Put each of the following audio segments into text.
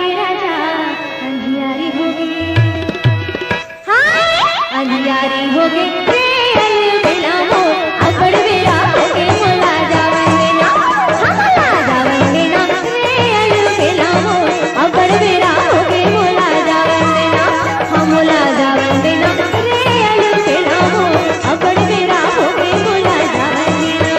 के राजा अंधियारी हो गए, अंधियारी हो गए रे अलबेला मोर अबड़ बेरा हो गए मोला जावन देना, मोला जावन देना रे अलबेला मोर अबड़ बेरा हो गए मोला जावन देना, मोला जावन देना रे अलबेला मोर अबड़ बेरा हो गए मोला जावन देना।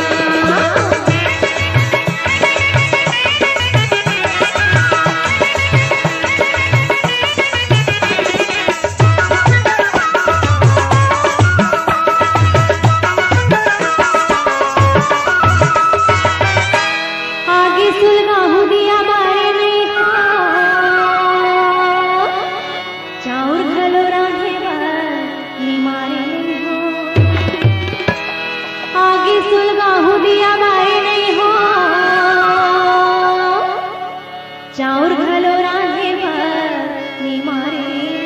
आगे सुलगाहू दिया बारे नहीं हो, चाउर घलो रांधे बर मारे नहीं हो, आगे सुलगाहू दिया बारे नहीं हो, चाउर घलो रांधे बर मारे